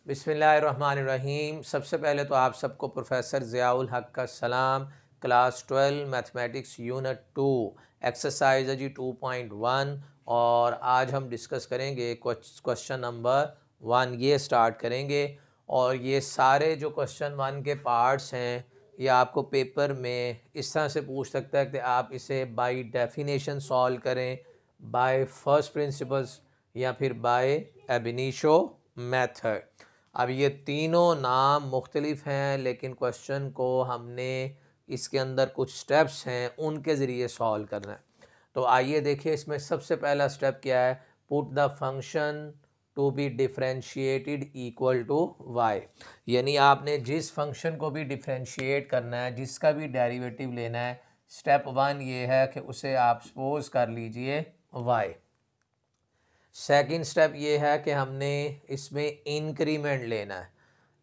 बिस्मिल्लाहिर्रहमानिर्रहीम। सबसे पहले तो आप सबको प्रोफेसर ज़ियाउल हक का सलाम। क्लास 12 मैथमेटिक्स यूनिट 2 एक्सरसाइज है जी 2.1 और आज हम डिस्कस करेंगे क्वेश्चन नंबर 1। ये स्टार्ट करेंगे और ये सारे जो क्वेश्चन 1 के पार्ट्स हैं ये आपको पेपर में इस तरह से पूछ सकता है कि आप इसे बाय डेफिनेशन सॉल्व करें, बाय फर्स्ट प्रिंसिपल्स या फिर बाय एब इनिशियो मेथड। अब ये तीनों नाम मुख्तलिफ हैं लेकिन क्वेश्चन को हमने इसके अंदर कुछ स्टेप्स हैं उनके ज़रिए सॉल्व करना है। तो आइए देखिए इसमें सबसे पहला स्टेप क्या है। Put the function to be differentiated equal to Y, यानी आपने जिस फंक्शन को भी डिफ्रेंशिएट करना है, जिसका भी डेरिवेटिव लेना है, स्टेप 1 ये है कि उसे आप सपोज कर लीजिए वाई। सेकंड स्टेप ये है कि हमने इसमें इंक्रीमेंट लेना है।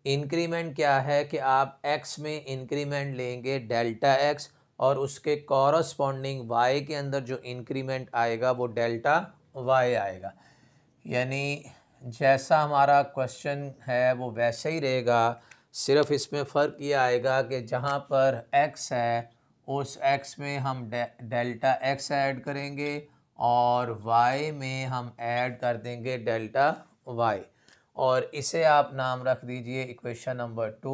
इंक्रीमेंट क्या है कि आप x में इंक्रीमेंट लेंगे डेल्टा x और उसके कॉरस्पॉन्डिंग y के अंदर जो इंक्रीमेंट आएगा वो डेल्टा y आएगा। यानी जैसा हमारा क्वेश्चन है वो वैसे ही रहेगा, सिर्फ इसमें फ़र्क ये आएगा कि जहाँ पर x है उस x में हम डेल्टा x ऐड करेंगे और y में हम ऐड कर देंगे डेल्टा y, और इसे आप नाम रख दीजिए इक्वेशन नंबर 2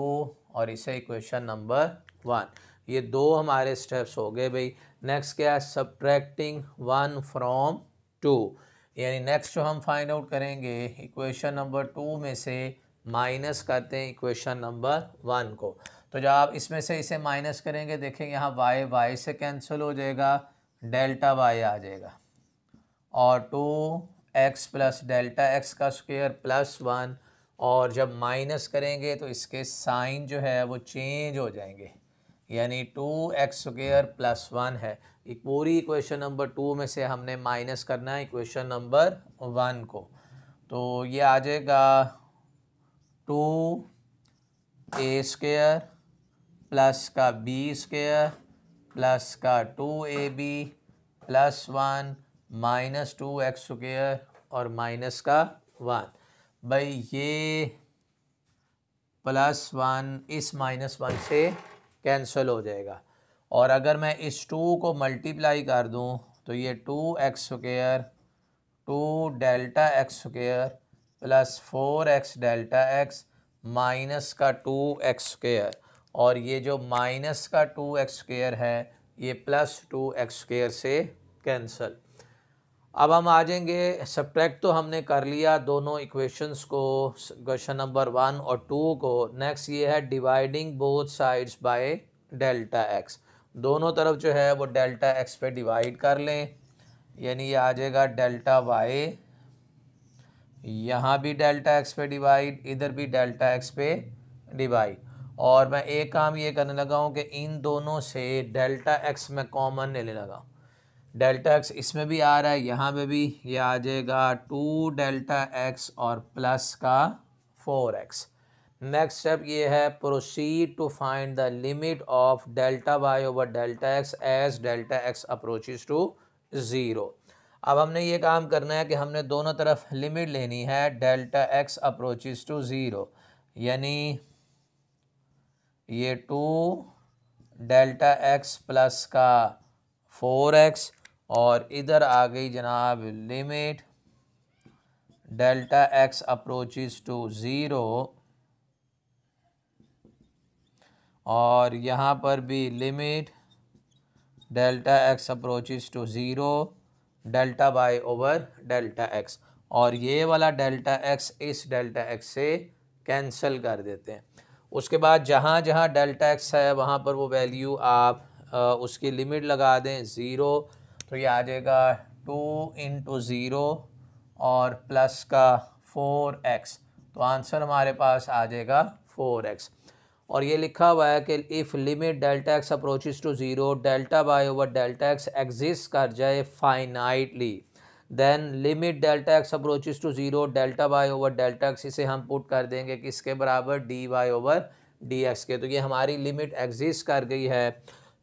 और इसे इक्वेशन नंबर 1। ये दो हमारे स्टेप्स हो गए भाई। नेक्स्ट क्या है, सब्ट्रैक्टिंग 1 फ्रॉम 2, यानी नेक्स्ट जो हम फाइंड आउट करेंगे इक्वेशन नंबर 2 में से माइनस करते हैं इक्वेशन नंबर 1 को। तो जब आप इसमें से इसे माइनस करेंगे देखें यहाँ y से कैंसिल हो जाएगा, डेल्टा y आ जाएगा और 2x प्लस डेल्टा x का स्क्वायर प्लस 1, और जब माइनस करेंगे तो इसके साइन जो है वो चेंज हो जाएंगे, यानी 2x स्क्वायर प्लस 1 है। एक पूरी इक्वेशन नंबर 2 में से हमने माइनस करना है इक्वेशन नंबर 1 को, तो ये आ जाएगा 2a स्क्वायर प्लस का b स्क्वायर प्लस का 2ab plus 1 minus 2x square और माइनस का 1। भाई ये प्लस 1 इस माइनस 1 से कैंसिल हो जाएगा, और अगर मैं इस 2 को मल्टीप्लाई कर दूं तो ये 2x square 2 delta x square plus 4x delta x minus का 2x स्क्वायर, और ये जो माइनस का 2x स्क्वायर है ये प्लस 2x स्क्वायर से कैंसिल। अब हम आ जाएंगे, सब्ट्रैक्ट तो हमने कर लिया दोनों इक्वेशंस को, क्वेश्चन नंबर 1 और 2 को। नेक्स्ट ये है dividing both sides by delta x, दोनों तरफ जो है वो डेल्टा x पे डिवाइड कर लें, यानी ये आ जाएगा डेल्टा y, यहाँ भी डेल्टा x पे डिवाइड, इधर भी डेल्टा x पे डिवाइड। और मैं एक काम ये करने लगा हूँ कि इन दोनों से डेल्टा x में कॉमन लेने लगा हूँ। डेल्टा एक्स इसमें भी आ रहा है, यहाँ पे भी ये आ जाएगा 2 डेल्टा एक्स और प्लस का 4x। नेक्स्ट स्टेप ये है proceed to find the limit of delta Y over delta X as delta x approaches to 0। अब हमने ये काम करना है कि हमने दोनों तरफ लिमिट लेनी है डेल्टा एक्स अप्रोचेस टू 0, यानी ये 2 डेल्टा एक्स प्लस का 4x और इधर आ गई जनाब limit delta x approaches to 0, और यहाँ पर भी limit delta x approaches to 0 delta y over delta x, और ये वाला डेल्टा x इस डेल्टा x से कैंसिल कर देते हैं। उसके बाद जहाँ जहाँ डेल्टा x है वहाँ पर वो वैल्यू आप उसकी लिमिट लगा दें 0, तो ये आ जाएगा 2 इंटू 0 और प्लस का 4x, तो आंसर हमारे पास आ जाएगा 4x। और ये लिखा हुआ है कि if limit delta x approaches to 0 delta y over delta x exist कर जाए finitely, then limit delta x approaches to 0 delta y over delta x, इसे हम पुट कर देंगे किसके बराबर, dy ओवर dx के। तो ये हमारी लिमिट एग्जिस्ट कर गई है,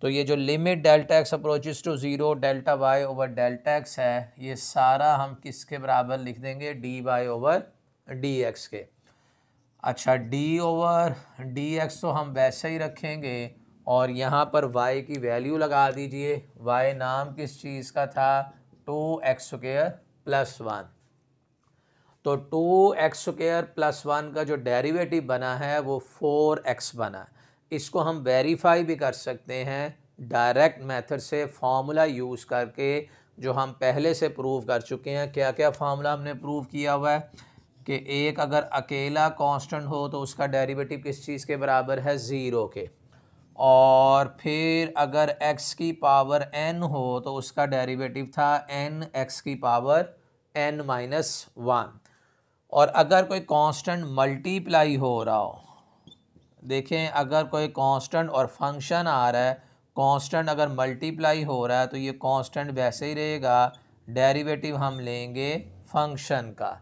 तो ये जो limit delta x approaches to 0 delta y over delta x है ये सारा हम किसके बराबर लिख देंगे, dy ओवर dx के। अच्छा डी ओवर डी एक्स तो हम वैसे ही रखेंगे और यहाँ पर y की वैल्यू लगा दीजिए। y नाम किस चीज़ का था, 2x² + 1। तो 2x² + 1 का जो डेरिवेटिव बना है वो 4x बना। इसको हम वेरीफाई भी कर सकते हैं डायरेक्ट मेथड से फार्मूला यूज़ करके, जो हम पहले से प्रूव कर चुके हैं। क्या क्या फार्मूला हमने प्रूव किया हुआ है कि एक अगर अकेला कांस्टेंट हो तो उसका डेरिवेटिव किस चीज़ के बराबर है, 0 के। और फिर अगर x की पावर n हो तो उसका डेरिवेटिव था n x की पावर n-1। और अगर कोई कांस्टेंट मल्टीप्लाई हो रहा हो, देखें अगर कोई कांस्टेंट और फंक्शन आ रहा है, कांस्टेंट अगर मल्टीप्लाई हो रहा है तो ये कांस्टेंट वैसे ही रहेगा, डेरिवेटिव हम लेंगे फंक्शन का।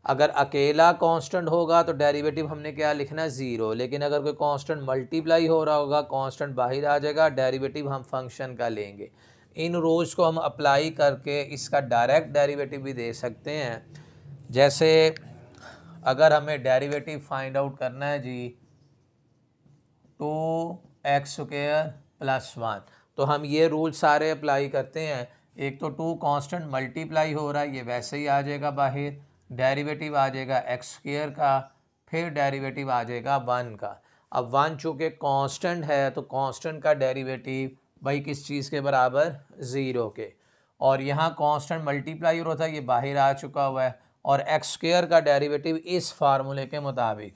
अगर अकेला कांस्टेंट होगा तो डेरिवेटिव हमने क्या लिखना है, 0। लेकिन अगर कोई कांस्टेंट मल्टीप्लाई हो रहा होगा, कांस्टेंट बाहर आ जाएगा, डेरिवेटिव हम फंक्शन का लेंगे। इन रूल्स को हम अप्लाई करके इसका डायरेक्ट डेरिवेटिव भी दे सकते हैं। जैसे अगर हमें डेरिवेटिव फाइंड आउट करना है जी 2x² + 1, तो हम ये रूल सारे अप्लाई करते हैं। एक तो 2 कांस्टेंट मल्टीप्लाई हो रहा है, ये वैसे ही आ जाएगा बाहर, डेरिवेटिव आ जाएगा x² का, फिर डेरिवेटिव आ जाएगा 1 का। अब 1 चूँकि कांस्टेंट है तो कांस्टेंट का डेरिवेटिव भाई किस चीज़ के बराबर, 0 के। और यहाँ कांस्टेंट मल्टीप्लाई हो रहा था, ये बाहर आ चुका हुआ है। और x² का डेरिवेटिव इस फार्मूले के मुताबिक,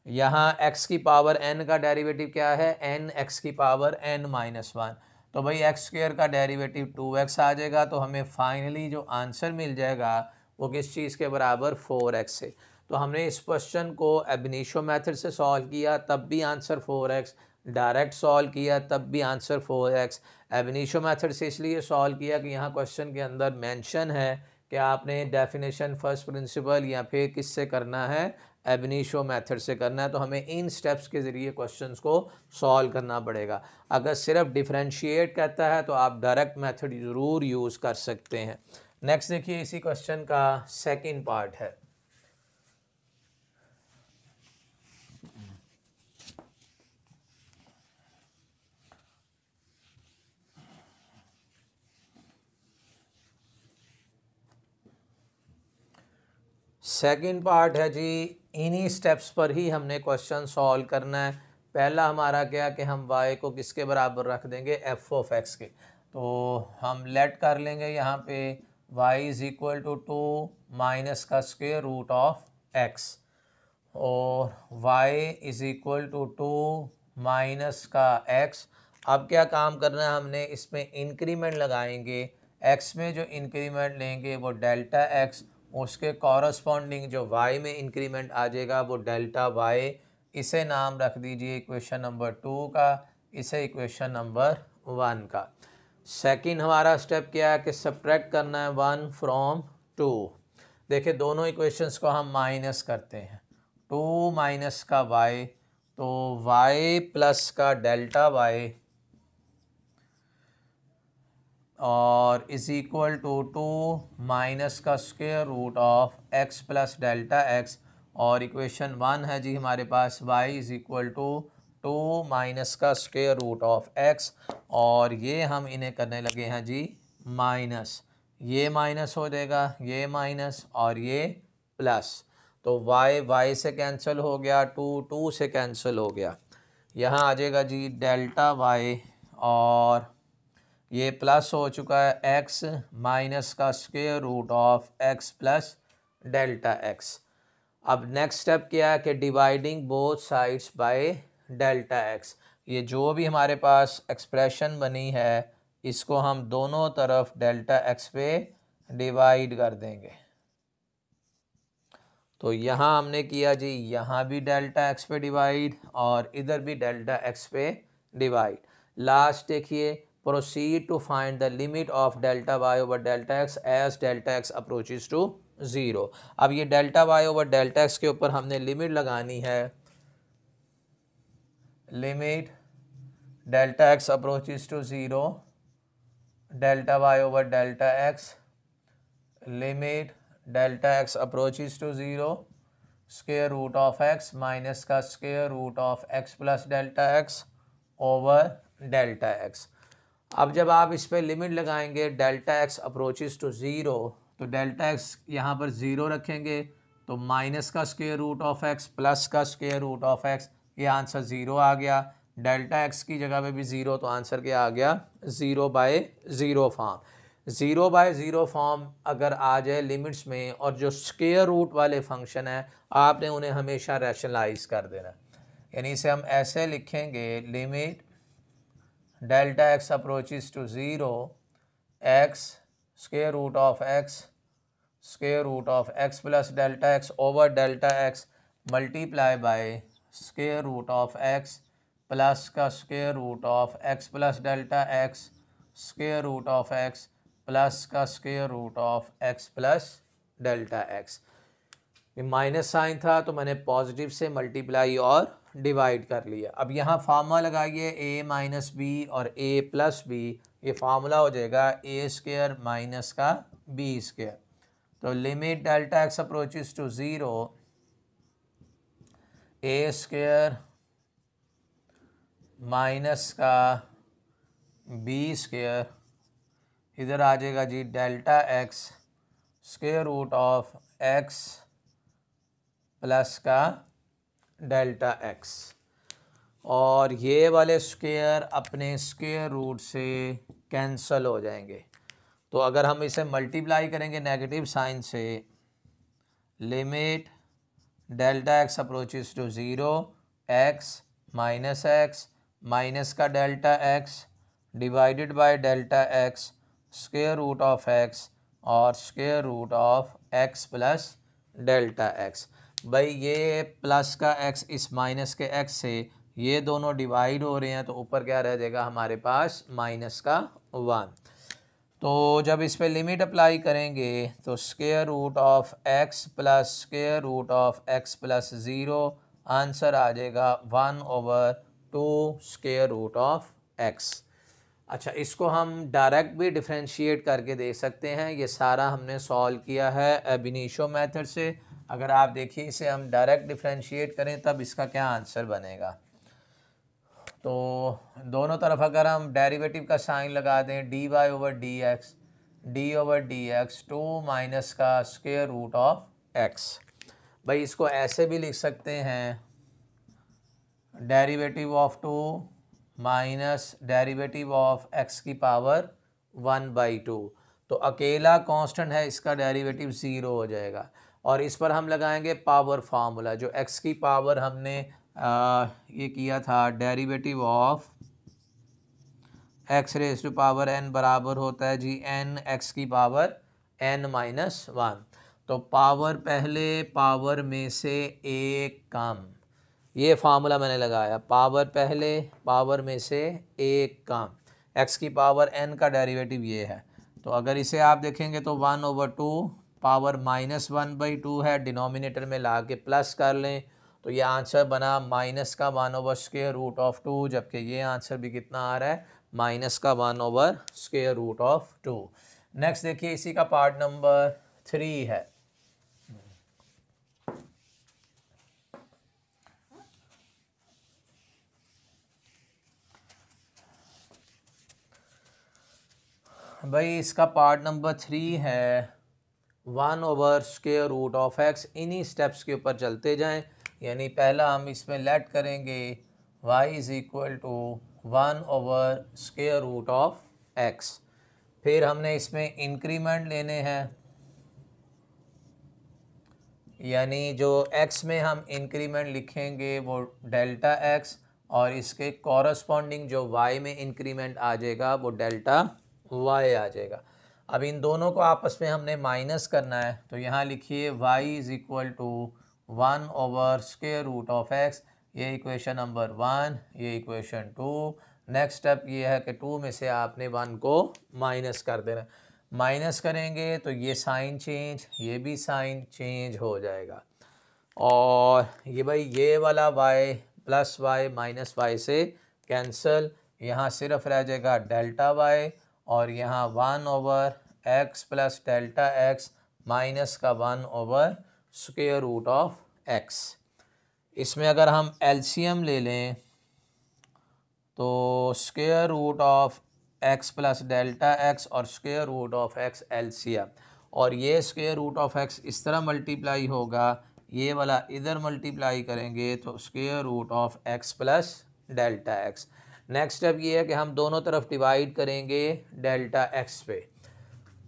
यहाँ x की पावर n का डेरिवेटिव क्या है, n x की पावर n-1। तो भाई x² का डेरिवेटिव 2x आ जाएगा। तो हमें फाइनली जो आंसर मिल जाएगा वो किस चीज़ के बराबर, 4x से। तो हमने इस क्वेश्चन को एब इनिशियो मेथड से सॉल्व किया तब भी आंसर 4x, डायरेक्ट सॉल्व किया तब भी आंसर 4x। एब इनिशियो मेथड से इसलिए सॉल्व किया कि यहाँ क्वेश्चन के अंदर मेंशन है कि आपने डेफिनेशन फर्स्ट प्रिंसिपल या फिर किससे करना है, एब इनिशियो मेथड से करना है। तो हमें इन स्टेप्स के ज़रिए क्वेश्चंस को सॉल्व करना पड़ेगा। अगर सिर्फ डिफरेंशिएट कहता है तो आप डायरेक्ट मेथड ज़रूर यूज़ कर सकते हैं। नेक्स्ट देखिए, इसी क्वेश्चन का सेकंड पार्ट है। सेकंड पार्ट है जी, इन्हीं स्टेप्स पर ही हमने क्वेश्चन सॉल्व करना है। पहला हमारा क्या कि हम y को किसके बराबर रख देंगे, f(x) के। तो हम लेट कर लेंगे यहाँ पे y = 2 माइनस का स्क्वायर रूट ऑफ x, और y = 2 माइनस का x। अब क्या काम करना है हमने, इसमें इंक्रीमेंट लगाएंगे। x में जो इंक्रीमेंट लेंगे वो डेल्टा x, उसके कॉरस्पॉन्डिंग जो y में इंक्रीमेंट आ जाएगा वो डेल्टा y। इसे नाम रख दीजिए इक्वेशन नंबर 2 का, इसे इक्वेशन नंबर 1 का। सेकंड हमारा स्टेप क्या है कि सब्ट्रैक्ट करना है 1 फ्रॉम 2। देखिए दोनों इक्वेशंस को हम माइनस करते हैं, 2 माइनस का y, तो y प्लस का डेल्टा y और इज इक्वल टू 2 माइनस का square root of x plus delta x। और इक्वेशन 1 है जी हमारे पास y is equal to 2 minus का स्क्वायर रूट ऑफ x, और ये हम इन्हें करने लगे हैं जी माइनस। ये माइनस हो जाएगा, ये माइनस और ये प्लस। तो y से कैंसिल हो गया, 2 से कैंसिल हो गया। यहाँ आ जाएगा जी डेल्टा y, और ये प्लस हो चुका है x माइनस का square root of x plus delta x। अब नेक्स्ट स्टेप क्या है कि dividing both sides by delta x। ये जो भी हमारे पास एक्सप्रेशन बनी है इसको हम दोनों तरफ डेल्टा x पे डिवाइड कर देंगे। तो यहाँ हमने किया जी, यहाँ भी डेल्टा x पे डिवाइड और इधर भी डेल्टा x पे डिवाइड। लास्ट देखिए, proceed to find the limit of delta y over delta x as delta x approaches to 0। अब ये delta y over delta x के ऊपर हमने लिमिट लगानी है, limit delta x approaches to 0, delta y over delta x, limit delta x approaches to 0, square root of x minus का square root of x plus delta x over delta x. अब जब आप इस पर limit लगाएंगे delta x approaches to zero, तो delta x यहाँ पर ज़ीरो रखेंगे तो माइनस का square root of x plus का स्क्वायर रूट ऑफ एक्स, ये आंसर ज़ीरो आ गया। डेल्टा एक्स की जगह पे भी ज़ीरो, तो आंसर क्या आ गया, zero by zero form. Zero by zero form अगर आ जाए लिमिट्स में, और जो स्क्वायर रूट वाले फंक्शन है आपने उन्हें हमेशा रैशनलाइज कर देना, यानी इसे हम ऐसे लिखेंगे, limit delta x approaches to zero, x square root of x square root of x plus delta x over delta x multiply by square root of x plus का square root of x plus delta x square root of x plus का square root of x plus delta x. Minus sign था तो मैंने positive से multiply और divide कर लिया। अब यहाँ फार्मूला लगाइए a माइनस बी और a प्लस बी, ये फार्मूला हो जाएगा a स्क्वायर माइनस का b स्क्वायर। तो limit delta x approaches to zero, a square minus का b स्क्वायर, इधर आ जाएगा जी delta x square root of x plus का डेल्टा एक्स, और ये वाले स्क्वायर अपने स्क्वायर रूट से कैंसल हो जाएंगे। तो अगर हम इसे मल्टीप्लाई करेंगे नेगेटिव साइन से, limit delta x approaches to zero, x minus का delta x divided by delta x square root of x और square root of x plus delta x. भाई ये प्लस का एक्स इस माइनस के x से ये दोनों डिवाइड हो रहे हैं, तो ऊपर क्या रह जाएगा हमारे पास, माइनस का वन। तो जब इस पे लिमिट अप्लाई करेंगे तो square root of x plus square root of x plus zero, answer आ जाएगा 1/2 स्क्वायर रूट ऑफ एक्स। अच्छा, इसको हम डायरेक्ट भी डिफ्रेंशिएट करके दे सकते हैं। ये सारा हमने सॉल्व किया है एब इनिशियो मेथड से। अगर आप देखिए इसे हम डायरेक्ट डिफ्रेंशिएट करें तब इसका क्या आंसर बनेगा। तो दोनों तरफ अगर हम डेरिवेटिव का साइन लगा दें, dy over d x 2 minus का स्क्वायर रूट ऑफ एक्स। भाई इसको ऐसे भी लिख सकते हैं, derivative of 2 minus derivative of x की पावर 1/2। तो अकेला कांस्टेंट है, इसका डेरिवेटिव ज़ीरो हो जाएगा। और इस पर हम लगाएंगे पावर फार्मूला, जो एक्स की पावर हमने ये किया था, derivative of x raise to power n बराबर होता है जी n एक्स की पावर n-1। तो पावर पहले पावर में से एक कम, ये फार्मूला मैंने लगाया, पावर पहले पावर में से एक कम, एक्स की पावर n का डेरिवेटिव ये है। तो अगर इसे आप देखेंगे तो 1/2 पावर -1/2 है, डिनोमिनेटर में ला के प्लस कर लें तो ये आंसर बना माइनस का 1/2, जबकि ये आंसर भी कितना आ रहा है, माइनस का 1/2। नेक्स्ट देखिए, इसी का पार्ट नंबर 3 है। भाई इसका पार्ट नंबर 3 है 1/√x। इन्हीं स्टेप्स के ऊपर चलते जाएं, यानी पहला हम इसमें लेट करेंगे y is equal to 1/√x। फिर हमने इसमें इंक्रीमेंट लेने हैं, यानी जो x में हम इंक्रीमेंट लिखेंगे वो डेल्टा x, और इसके कॉरस्पॉन्डिंग जो y में इंक्रीमेंट आ जाएगा वो डेल्टा y आ जाएगा। अब इन दोनों को आपस में हमने माइनस करना है, तो यहाँ लिखिए y is equal to 1/√x। ये इक्वेशन नंबर 1, ये इक्वेशन 2। नेक्स्ट स्टेप ये है कि 2 में से आपने 1 को माइनस कर देना। माइनस करेंगे तो ये साइन चेंज, ये भी साइन चेंज हो जाएगा, और ये भाई ये वाला y plus y minus y से कैंसल, यहाँ सिर्फ रह जाएगा डेल्टा y, और यहाँ 1/x plus delta x minus का 1/√x एक्स। इसमें अगर हम एलसीएम ले लें तो square root of x plus delta x और square root of x LCM, और ये स्क्वायर रूट ऑफ एक्स इस तरह मल्टीप्लाई होगा, ये वाला इधर मल्टीप्लाई करेंगे तो square root of x plus delta x. Next step ये है कि हम दोनों तरफ डिवाइड करेंगे डेल्टा एक्स पे,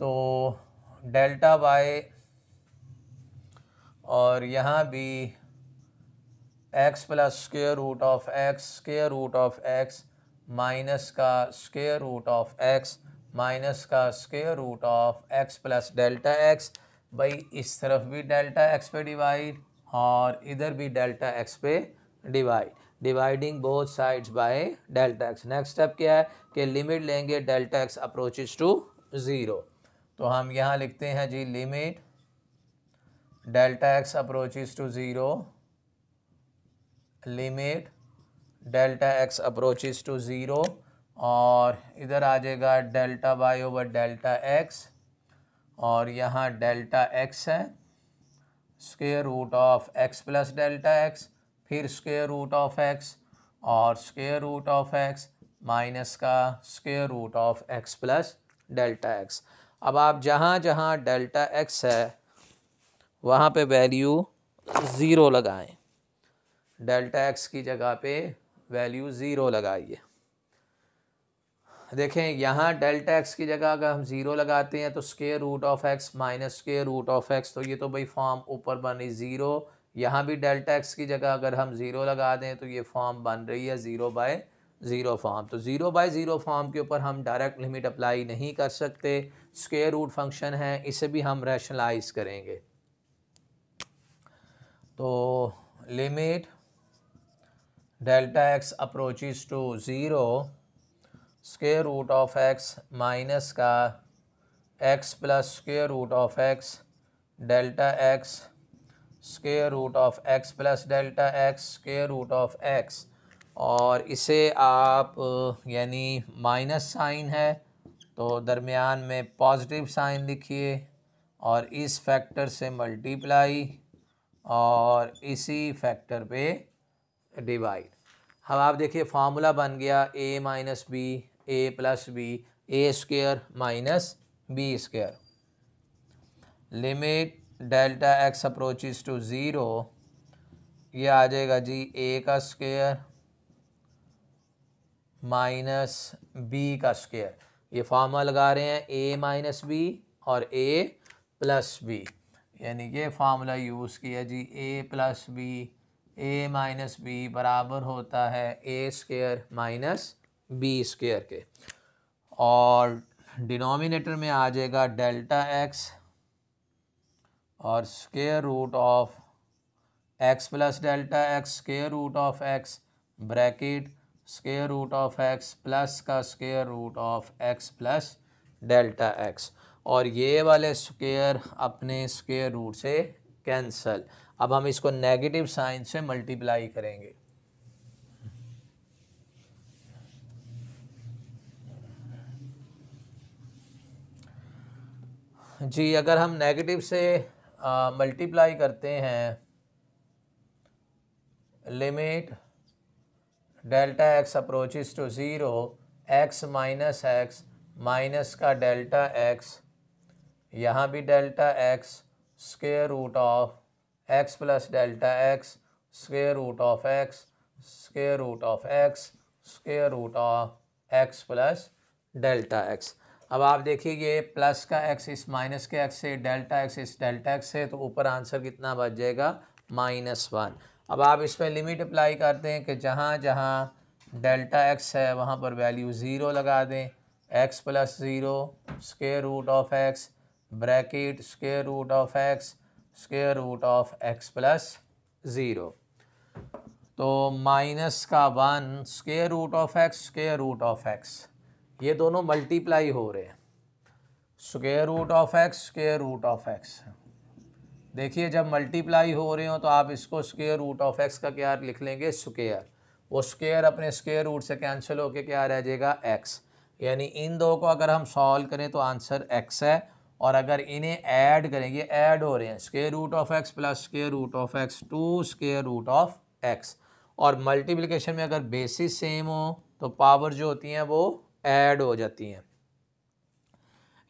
तो डेल्टा वाई और यहाँ भी x plus square root of x square root of x minus का square root of x minus का square root of x plus delta x. भाई इस तरफ भी डेल्टा एक्स पे डिवाइड और इधर भी डेल्टा एक्स पे divide, dividing both sides by delta x. Next step क्या है कि लिमिट लेंगे delta x approaches to zero, तो हम यहाँ लिखते हैं जी limit delta x approaches to zero, limit delta x approaches to zero, और इधर आ जाएगा delta Y over delta x, और यहाँ डेल्टा एक्स है square root of x plus delta x, फिर स्क्वायर रूट ऑफ एक्स और square root of x minus का square root of x plus delta x. अब आप जहाँ जहाँ डेल्टा एक्स है वहाँ पे वैल्यू ज़ीरो लगाएं, डेल्टा एक्स की जगह पे वैल्यू ज़ीरो लगाइए। देखें यहाँ डेल्टा एक्स की जगह अगर हम ज़ीरो लगाते हैं तो square root of x minus square root of x, तो ये तो भाई फॉर्म ऊपर बनी ज़ीरो। यहाँ भी डेल्टा एक्स की जगह अगर हम ज़ीरो लगा दें तो ये फॉर्म बन रही है ज़ीरो बाय ज़ीरो फॉर्म। तो ज़ीरो बाय ज़ीरो फॉर्म के ऊपर हम डायरेक्ट लिमिट अप्लाई नहीं कर सकते, स्क्वायर रूट फंक्शन है, इसे भी हम रैशनलाइज करेंगे। तो limit delta x approaches to zero square root of x minus का x plus square root of x delta x square root of x plus delta x square root of x, और इसे आप यानी minus sign है तो दरमियान में positive sign लिखिए और इस फैक्टर से मल्टीप्लाई और इसी फैक्टर पे डिवाइड। अब आप देखिए फार्मूला बन गया A minus B A plus B A square minus B square. Limit delta x approaches to zero, ये आ जाएगा जी ए का स्क्वायर माइनस बी का स्क्वायर। ये फार्मूला लगा रहे हैं ए माइनस बी और ए प्लस बी, यानी ये फार्मूला यूज़ किया जी a plus B a minus b बराबर होता है a square minus B square के, और डिनोमिनेटर में आ जाएगा डेल्टा एक्स और square root of x plus delta x square root of x bracket square root of x plus का square root of x plus delta x, और ये वाले स्क्वायर अपने स्क्वायर रूट से कैंसल। अब हम इसको नेगेटिव साइन से मल्टीप्लाई करेंगे। जी अगर हम नेगेटिव से मल्टीप्लाई करते हैं, limit delta x approaches to zero x minus का डेल्टा एक्स, यहाँ भी delta x square root of x plus delta x square root of x square root of x square root of x plus delta x. अब आप देखिए ये plus का x इस minus के एक्स से, डेल्टा एक्स इस डेल्टा एक्स से, तो ऊपर आंसर कितना बच जाएगा -1। अब आप इस पर लिमिट अप्लाई करते हैं कि जहाँ जहाँ डेल्टा एक्स है वहाँ पर वैल्यू ज़ीरो लगा दें, x plus zero square root of x bracket square root of x square root of x plus zero, तो -1 square root of x square root of x, ये दोनों मल्टीप्लाई हो रहे हैं, square root of x square root of x. देखिए जब multiply हो रहे हो तो आप इसको स्क्वायर रूट ऑफ एक्स का क्या लिख लेंगे, स्क्वायर, वो स्क्वायर अपने स्क्वायर रूट से कैंसिल होके क्या रह जाएगा, एक्स, यानी इन दो को अगर हम सॉल्व करें तो आंसर एक्स है, और अगर इन्हें ऐड करेंगे, ऐड हो रहे हैं, square root of x plus square root of x two square root of x, और मल्टीप्लिकेशन में अगर बेसिस सेम हो तो पावर जो होती हैं वो ऐड हो जाती हैं।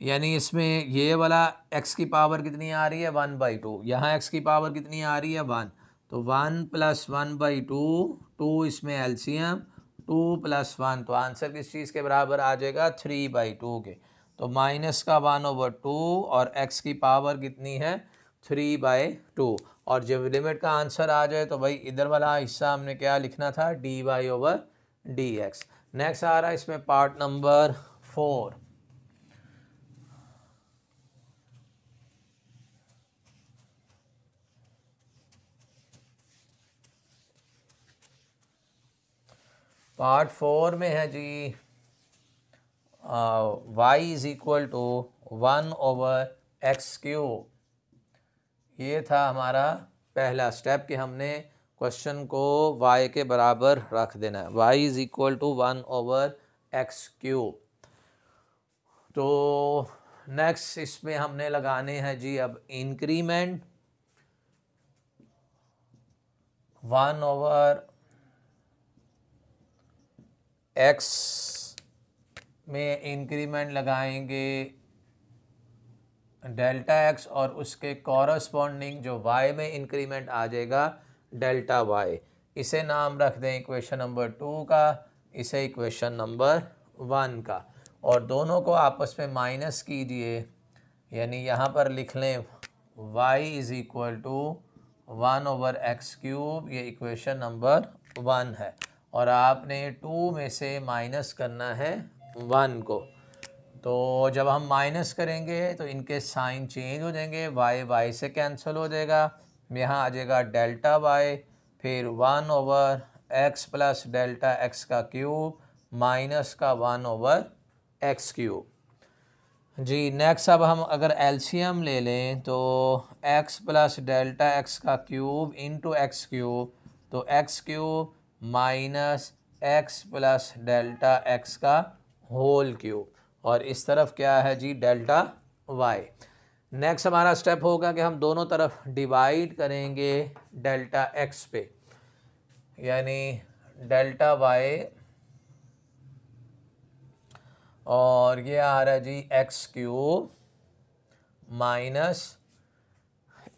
यानी इसमें ये वाला x की पावर कितनी आ रही है 1/2, यहाँ x की पावर कितनी आ रही है 1, तो 1 + 1/2, 2 इसमें एलसीएम 2 + 1, तो आंसर किस चीज़ के बराबर आ जाएगा 3/2 के। तो माइनस का 1/2 और x की पावर कितनी है 3/2, और जब लिमिट का आंसर आ जाए तो भाई इधर वाला हिस्सा हमने क्या लिखना था dy/dx। नेक्स्ट आ रहा है इसमें पार्ट नंबर 4। पार्ट 4 में है जी y = 1/x³। ये था हमारा पहला स्टेप कि हमने क्वेश्चन को y के बराबर रख देना है, y = 1/x³। तो नेक्स्ट इसमें हमने लगाने हैं जी अब इंक्रीमेंट 1/x में इंक्रीमेंट लगाएंगे डेल्टा x, और उसके कॉरस्पॉन्डिंग जो y में इंक्रीमेंट आ जाएगा डेल्टा y। इसे नाम रख दें इक्वेशन नंबर 2 का, इसे इक्वेशन नंबर 1 का, और दोनों को आपस में माइनस कीजिए, यानी यहाँ पर लिख लें y = 1/x³, ये इक्वेशन नंबर 1 है, और आपने 2 में से माइनस करना है 1 को। तो जब हम माइनस करेंगे तो इनके साइन चेंज हो जाएंगे, y से कैंसिल हो जाएगा, यहाँ आ जाएगा डेल्टा y, फिर 1/x + डेल्टा x³ माइनस का 1/x³ जी। नेक्स्ट अब हम अगर एलसीएम ले लें तो x + delta x³ into x³, तो x³ minus x + delta x³, और इस तरफ क्या है जी डेल्टा y। नेक्स्ट हमारा स्टेप होगा कि हम दोनों तरफ डिवाइड करेंगे डेल्टा x पे, यानी डेल्टा y, और ये आ रहा है जी x³ माइनस,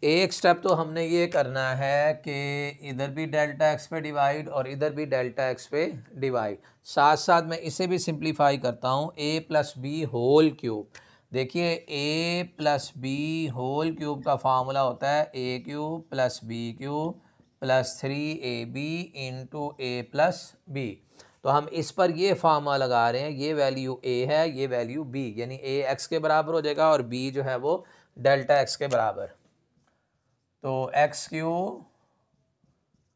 एक स्टेप तो हमने ये करना है कि इधर भी डेल्टा x पे डिवाइड और इधर भी डेल्टा x पे डिवाइड, साथ साथ मैं इसे भी सिंप्लीफाई करता हूँ a+b⁴। देखिए a+b⁴ का फार्मूला होता है a³ + b³ + 3ab × a+b। तो हम इस पर ये फार्मूला लगा रहे हैं, ये वैल्यू a है, ये वैल्यू b, यानी a x के बराबर हो जाएगा और b जो है वो डेल्टा x के बराबर। तो x³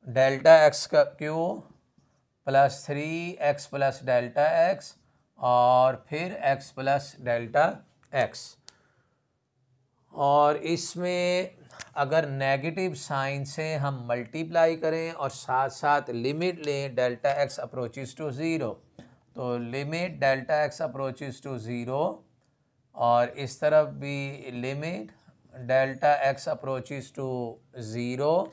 delta x³ + 3x + delta x, और फिर x + डेल्टा x, और इसमें अगर नेगेटिव साइन से हम मल्टीप्लाई करें और साथ साथ लिमिट लें डेल्टा x अप्रोचेस टू 0, तो limit delta x approaches to 0, और इस तरफ भी limit delta x approaches to 0,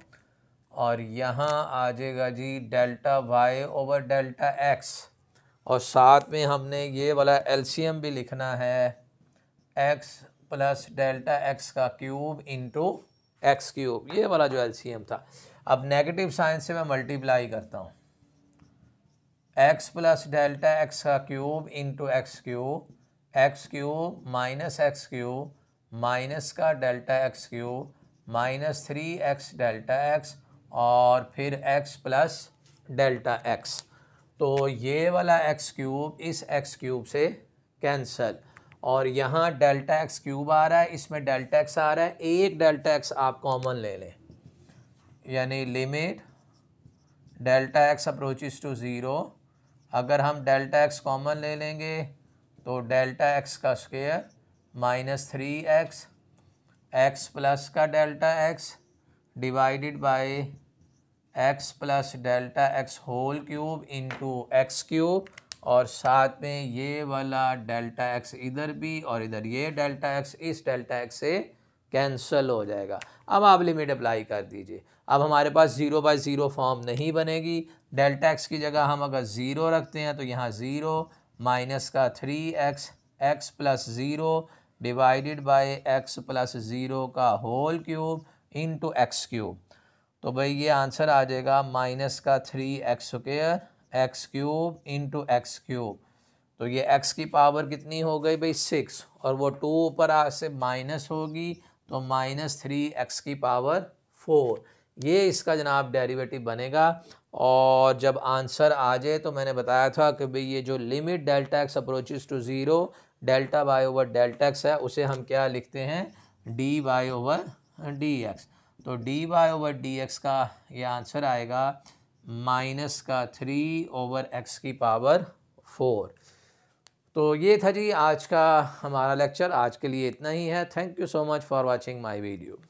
और यहाँ आ जाएगा जी डेल्टा y/डेल्टा x, और साथ में हमने ये वाला एलसीएम भी लिखना है x + delta x³ into x³, ये वाला जो एलसीएम था। अब नेगेटिव साइन से मैं मल्टीप्लाई करता हूँ, x + delta x³ into x³ minus x³ minus का delta x³ minus 3x delta x, और फिर x + डेल्टा x। तो ये वाला x³ इस x³ से कैंसल, और यहाँ डेल्टा x³ आ रहा है, इसमें डेल्टा x आ रहा है, एक डेल्टा x आप कॉमन ले लें, यानी limit delta x approaches to 0, अगर हम डेल्टा x कॉमन ले लेंगे तो delta x² minus 3x x plus का delta x divided by x + delta x³ into x³ और साथ में ये वाला डेल्टा एक्स इधर भी और इधर ये डेल्टा एक्स इस डेल्टा एक्स से कैंसिल हो जाएगा। अब आप लिमिट अप्लाई कर दीजिए। अब हमारे पास 0/0 फॉर्म नहीं बनेगी। डेल्टा एक्स की जगह हम अगर 0 रखते हैं तो यहाँ 0 माइनस का 3x x plus 0 divided by x plus 0 का whole cube into x cube. तो भाई ये आंसर आ जाएगा माइनस का 3x² x cube into x cube. तो ये x की पावर कितनी हो गई भाई 6 और वो 2 ऊपर से माइनस होगी तो -3x की पावर 4। ये इसका जनाब डेरिवेटिव बनेगा। और जब आंसर आ जाए तो मैंने बताया था कि भाई ये जो limit delta x approaches to 0 delta Y over delta x है उसे हम क्या लिखते हैं d y over d x. तो d y over d x का ये आंसर आएगा माइनस का 3 ओवर एक्स की पावर 4। तो ये था जी आज का हमारा लेक्चर। आज के लिए इतना ही है। Thank you so much for watching my video.